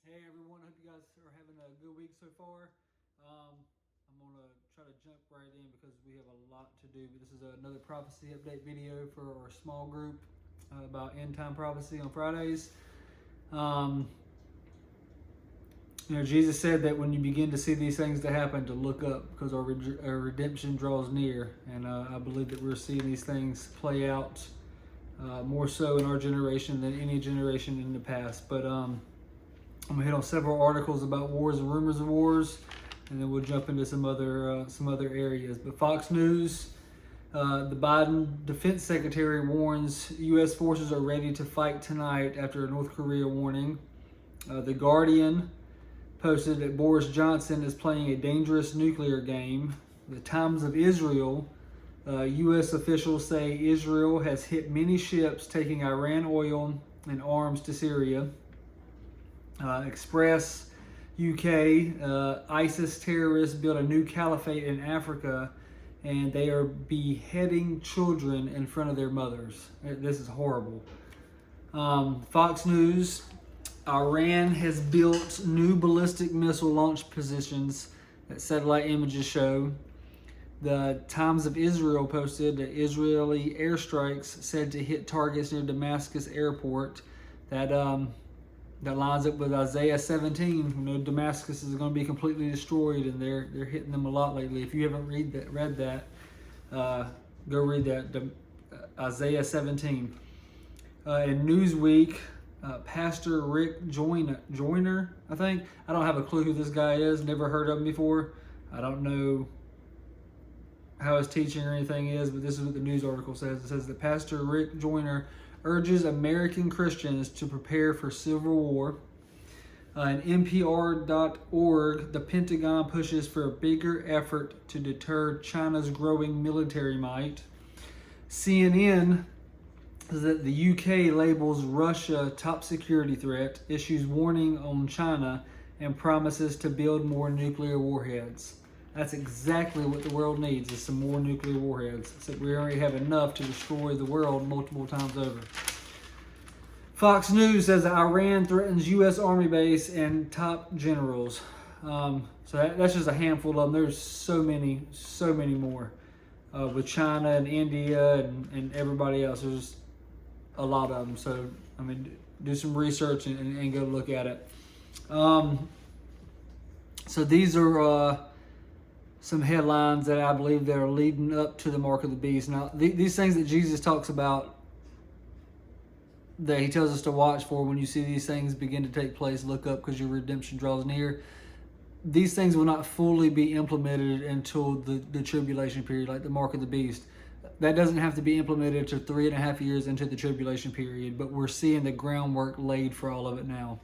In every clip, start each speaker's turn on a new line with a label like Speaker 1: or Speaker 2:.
Speaker 1: Hey everyone, hope you guys are having a good week so far. I'm going to try to jump right in because we have a lot to do. But this is another prophecy update video for our small group about end time prophecy on Fridays. Jesus said that when you begin to see these things to happen, to look up because our redemption draws near. And I believe that we're seeing these things play out more so in our generation than any generation in the past. But I'm gonna hit on several articles about wars and rumors of wars, and then we'll jump into some other areas. But Fox News, the Biden Defense Secretary warns U.S. forces are ready to fight tonight after a North Korea warning. The Guardian posted that Boris Johnson is playing a dangerous nuclear game. The Times of Israel, U.S. officials say Israel has hit many ships taking Iran oil and arms to Syria. Express UK, ISIS terrorists built a new caliphate in Africa, and they are beheading children in front of their mothers. This is horrible. Fox News, Iran has built new ballistic missile launch positions that satellite images show. The Times of Israel posted that Israeli airstrikes said to hit targets near Damascus airport. That lines up with Isaiah 17. You know, Damascus is going to be completely destroyed, and they're hitting them a lot lately. If you haven't read that, go read that. Isaiah 17. In Newsweek, Pastor Rick Joyner, I think. I don't have a clue who this guy is. Never heard of him before. I don't know how his teaching or anything is, but this is what the news article says. It says that Pastor Rick Joyner urges American Christians to prepare for civil war. And NPR.org, the Pentagon pushes for a bigger effort to deter China's growing military might. CNN says that the UK labels Russia top security threat, issues warning on China, and promises to build more nuclear warheads. That's exactly what the world needs, is some more nuclear warheads. Except we already have enough to destroy the world multiple times over. Fox News says that Iran threatens U.S. Army base and top generals. So that's just a handful of them. There's so many more. With China and India and everybody else, there's a lot of them. So, I mean, do some research and go look at it. So these are some headlines that I believe that are leading up to the mark of the beast. Now, these things that Jesus talks about, that he tells us to watch for when you see these things begin to take place, look up because your redemption draws near. These things will not fully be implemented until the tribulation period, like the mark of the beast. That doesn't have to be implemented to 3.5 years into the tribulation period, but we're seeing the groundwork laid for all of it now.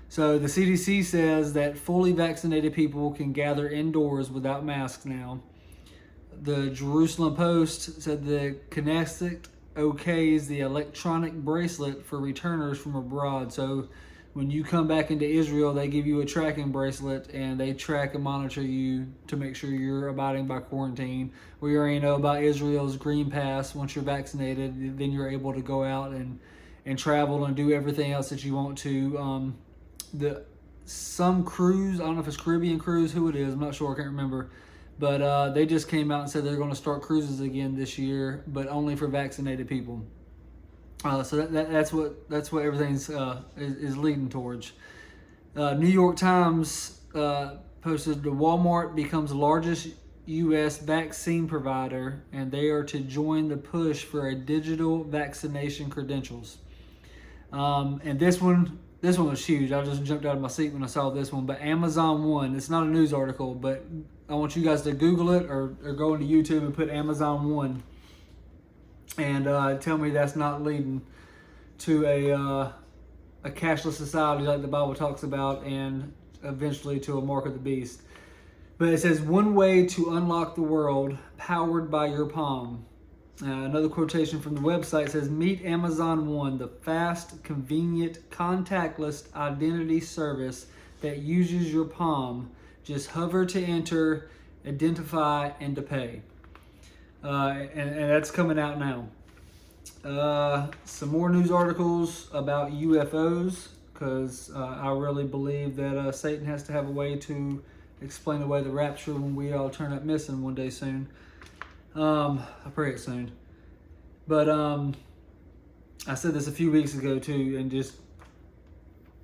Speaker 1: So the CDC says that fully vaccinated people can gather indoors without masks now. The Jerusalem Post said the Knesset okays the electronic bracelet for returners from abroad. So when you come back into Israel, they give you a tracking bracelet and they track and monitor you to make sure you're abiding by quarantine. We already know about Israel's Green Pass. Once you're vaccinated, then you're able to go out and travel and do everything else that you want to. Some cruise, I don't know if it's Caribbean cruise, who it is, I'm not sure, I can't remember, but they just came out and said they're going to start cruises again this year, but only for vaccinated people. So that's what everything's is leading towards. New York Times posted the Walmart becomes the largest U.S. vaccine provider, and they are to join the push for a digital vaccination credentials. And this one was huge. I just jumped out of my seat when I saw this one. But Amazon One, it's not a news article, but I want you guys to Google it or go into YouTube and put Amazon One. And tell me that's not leading to a cashless society like the Bible talks about, and eventually to a mark of the beast. But it says, one way to unlock the world, powered by your palm. Another quotation from the website says, meet Amazon One, the fast, convenient, contactless identity service that uses your palm. Just hover to enter, identify, and to pay. And that's coming out now. Some more news articles about UFOs. because I really believe that Satan has to have a way to explain away the rapture when we all turn up missing one day soon. I pray it's soon. But I said this a few weeks ago too, and just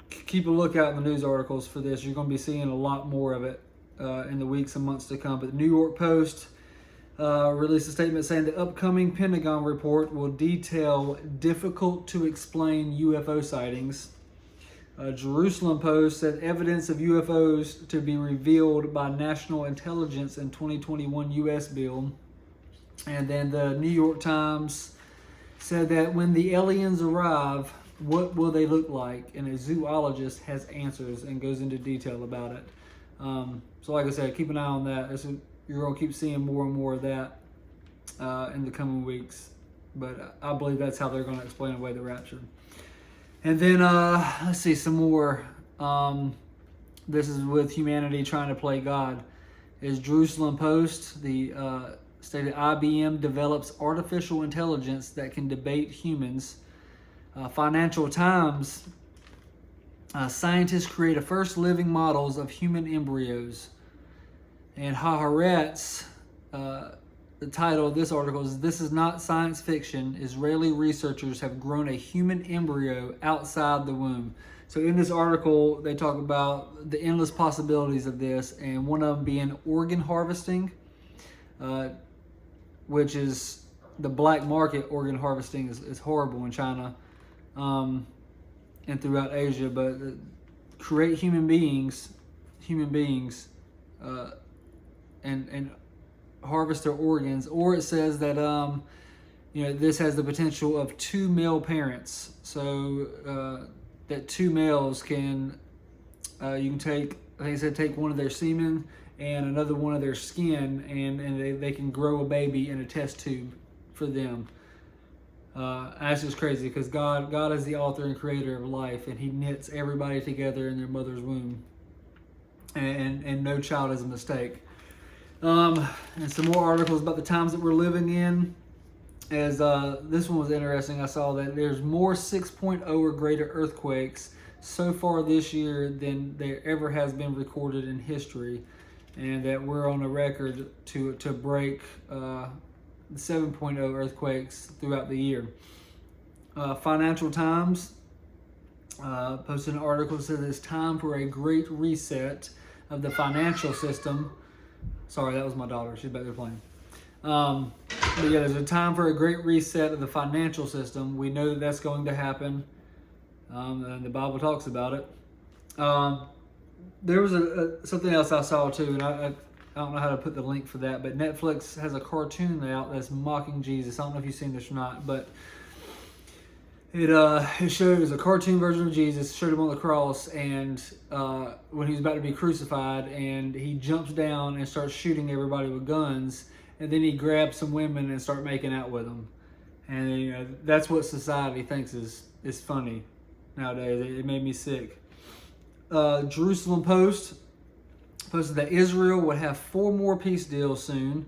Speaker 1: keep a lookout in the news articles for this. You're going to be seeing a lot more of it in the weeks and months to come. But the New York Post released a statement saying the upcoming Pentagon report will detail difficult to explain UFO sightings. Jerusalem Post said evidence of UFOs to be revealed by national intelligence in 2021 U.S. bill. And then the New York Times said that when the aliens arrive, what will they look like? And a zoologist has answers and goes into detail about it. So like I said, keep an eye on that. You're going to keep seeing more and more of that in the coming weeks. But I believe that's how they're going to explain away the rapture. And then, let's see some more. This is with humanity trying to play God. Is Jerusalem Post, the stated IBM develops artificial intelligence that can debate humans. Financial Times, scientists create a first living models of human embryos. And Haaretz, the title of this article is, "This is not science fiction. Israeli researchers have grown a human embryo outside the womb." So in this article, they talk about the endless possibilities of this, and one of them being organ harvesting, which is the black market organ harvesting is horrible in China and throughout Asia. But create human beings, and harvest their organs. Or it says that this has the potential of 2 male parents, so that 2 males can you can take, I think it said, take one of their semen and another one of their skin, and they can grow a baby in a test tube for them. That's just crazy, because God is the author and creator of life, and he knits everybody together in their mother's womb, and no child is a mistake. And some more articles about the times that we're living in. As this one was interesting, I saw that there's more 6.0 or greater earthquakes so far this year than there ever has been recorded in history, and that we're on a record to break 7.0 earthquakes throughout the year. Financial Times posted an article that says it's time for a great reset of the financial system. Sorry, that was my daughter. She's back there playing. But yeah, there's a time for a great reset of the financial system. We know that that's going to happen, and the Bible talks about it. There was something else I saw too, and I don't know how to put the link for that, but Netflix has a cartoon out that's mocking Jesus. I don't know if you've seen this or not, but it shows a cartoon version of Jesus, showed him on the cross, and when he was about to be crucified, and he jumps down and starts shooting everybody with guns, and then he grabs some women and starts making out with them. And that's what society thinks is funny nowadays. It made me sick. Jerusalem Post posted that Israel would have 4 more peace deals soon.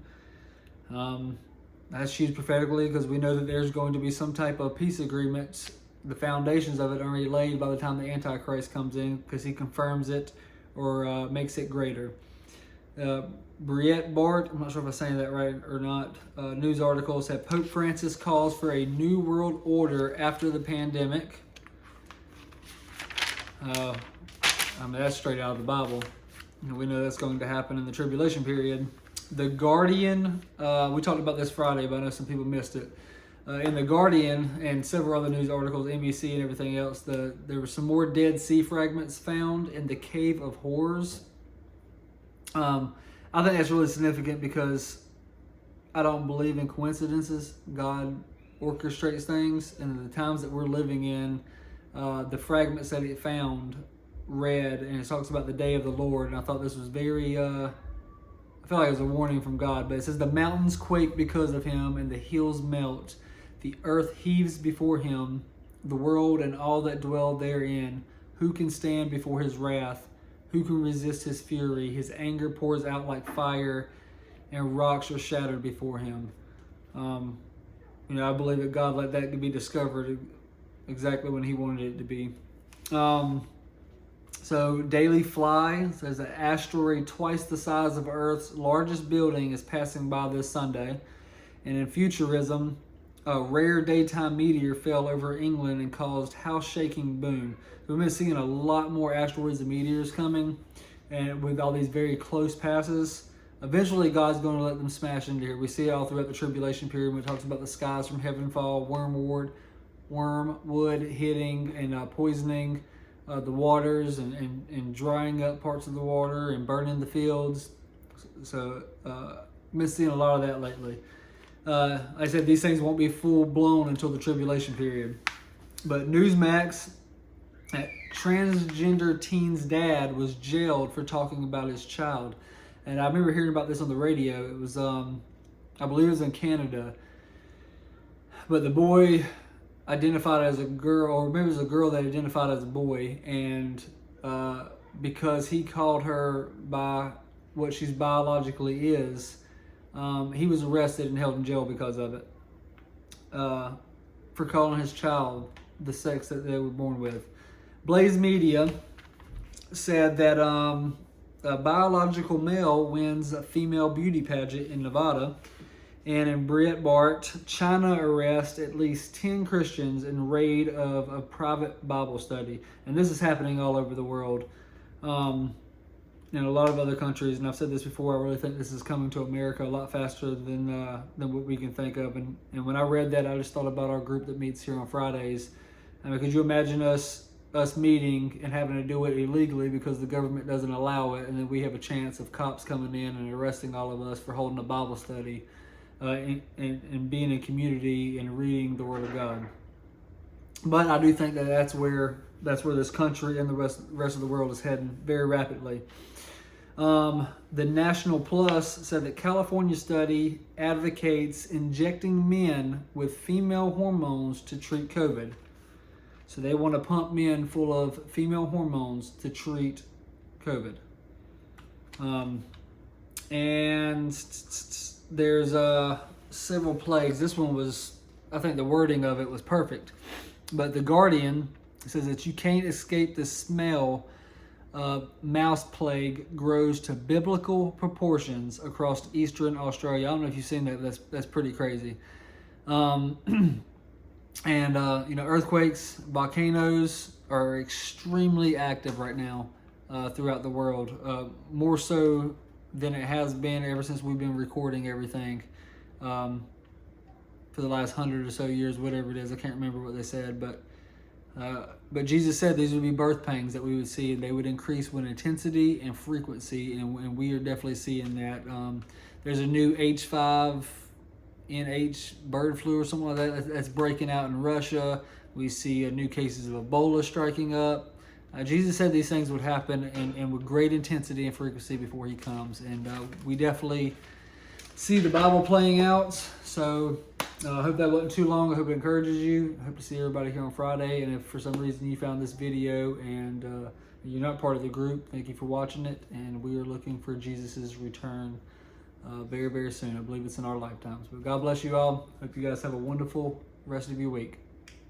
Speaker 1: That's used prophetically, because we know that there's going to be some type of peace agreement. The foundations of it are already laid by the time the Antichrist comes in, because he confirms it or makes it greater. Briette Bart, I'm not sure if I'm saying that right or not, news article said Pope Francis calls for a new world order after the pandemic. That's straight out of the Bible. We know that's going to happen in the tribulation period. The Guardian, we talked about this Friday, but I know some people missed it. In The Guardian and several other news articles, NBC and everything else, there were some more Dead Sea fragments found in the Cave of Horrors. I think that's really significant, because I don't believe in coincidences. God orchestrates things, and in the times that we're living in, the fragments that it found read, and it talks about the day of the Lord, and I thought this was very, I feel like it was a warning from God, but it says the mountains quake because of him, and the hills melt. The earth heaves before him, the world and all that dwell therein. Who can stand before his wrath? Who can resist his fury? His anger pours out like fire, and rocks are shattered before him. I believe that God let that be discovered exactly when he wanted it to be. So Daily Fly says an asteroid twice the size of Earth's largest building is passing by this Sunday. And in futurism, a rare daytime meteor fell over England and caused house-shaking boom. We've been seeing a lot more asteroids and meteors coming, and with all these very close passes, eventually God's going to let them smash into here. We see it all throughout the tribulation period when it talks about the skies from heaven fall, wormwood hitting and poisoning the waters and drying up parts of the water and burning the fields. So been seeing a lot of that lately. Like I said, these things won't be full blown until the tribulation period. But Newsmax, a transgender teen's dad was jailed for talking about his child. And I remember hearing about this on the radio. It was, I believe it was in Canada. But the boy identified as a girl, or maybe it was a girl that identified as a boy. And because he called her by what she's biologically is, he was arrested and held in jail because of it, for calling his child the sex that they were born with. Blaze Media said that a biological male wins a female beauty pageant in Nevada. And in Breitbart, China arrests at least 10 Christians in raid of a private Bible study. And this is happening all over the world. In a lot of other countries, and I've said this before, I really think this is coming to America a lot faster than what we can think of. And when I read that, I just thought about our group that meets here on Fridays. I mean, could you imagine us meeting and having to do it illegally because the government doesn't allow it, and then we have a chance of cops coming in and arresting all of us for holding a Bible study and being in community and reading the Word of God. But I do think that that's where this country and the rest of the world is heading very rapidly. The National Plus said that California study advocates injecting men with female hormones to treat COVID. So they want to pump men full of female hormones to treat COVID. And there's several plagues. This one was, I think the wording of it was perfect. But The Guardian says that you can't escape the smell. Mouse plague grows to biblical proportions across eastern Australia. I don't know if you've seen that. That's pretty crazy. And earthquakes, volcanoes are extremely active right now throughout the world. More so than it has been ever since we've been recording everything for the last 100 or so years, whatever it is. I can't remember what they said, but Jesus said these would be birth pangs that we would see, and they would increase with intensity and frequency, and we are definitely seeing that. There's a new H5N8 bird flu or something like that that's breaking out in Russia. We see new cases of Ebola striking up. Jesus said these things would happen and with great intensity and frequency before he comes, and we definitely see the Bible playing out. So I hope that wasn't too long. I hope it encourages you. I hope to see everybody here on Friday. And if for some reason you found this video and you're not part of the group, thank you for watching it. And we are looking for Jesus's return very, very soon. I believe it's in our lifetimes. But God bless you all. Hope you guys have a wonderful rest of your week.